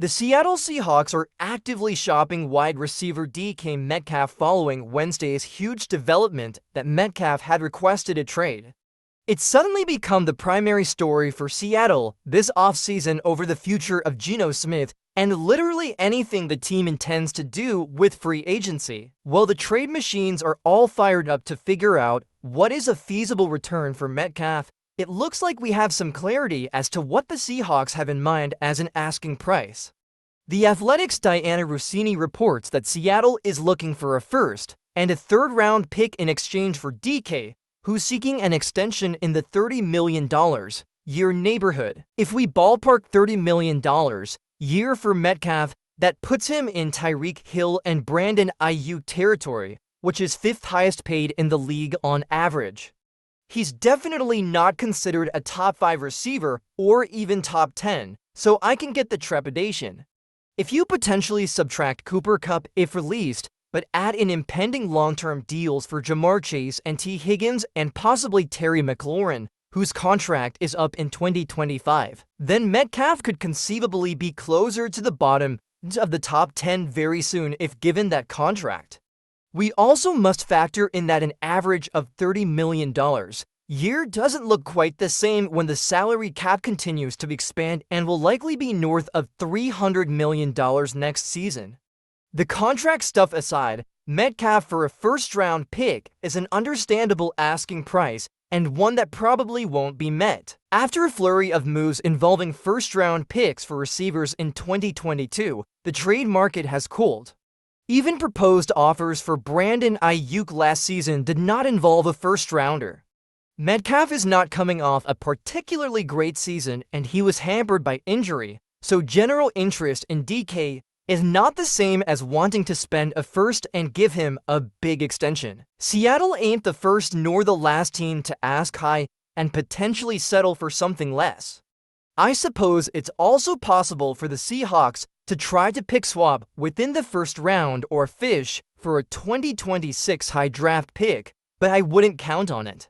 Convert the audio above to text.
The Seattle Seahawks are actively shopping wide receiver DK Metcalf following Wednesday's huge development that Metcalf had requested a trade. It's suddenly become the primary story for Seattle this offseason over the future of Geno Smith and literally anything the team intends to do with free agency. While the trade machines are all fired up to figure out what is a feasible return for Metcalf, it looks like we have some clarity as to what the Seahawks have in mind as an asking price. The Athletic's Diana Rossini reports that Seattle is looking for a first and a third-round pick in exchange for DK, who's seeking an extension in the $30 million year neighborhood. If we ballpark $30 million year for Metcalf, that puts him in Tyreek Hill and Brandon Ayuk territory, which is fifth highest paid in the league on average. He's definitely not considered a top 5 receiver or even top 10, so I can get the trepidation. If you potentially subtract Cooper Kupp if released, but add in impending long-term deals for Jamar Chase and T. Higgins and possibly Terry McLaurin, whose contract is up in 2025, then Metcalf could conceivably be closer to the bottom of the top 10 very soon if given that contract. We also must factor in that an average of $30 million year doesn't look quite the same when the salary cap continues to expand and will likely be north of $300 million next season. The contract stuff aside, Metcalf for a first-round pick is an understandable asking price and one that probably won't be met. After a flurry of moves involving first-round picks for receivers in 2022, the trade market has cooled. Even proposed offers for Brandon Ayuk last season did not involve a first-rounder. Metcalf is not coming off a particularly great season and he was hampered by injury, so general interest in DK is not the same as wanting to spend a first and give him a big extension. Seattle ain't the first nor the last team to ask high and potentially settle for something less. I suppose it's also possible for the Seahawks to try to pick swap within the first round or fish for a 2026 high draft pick, but I wouldn't count on it.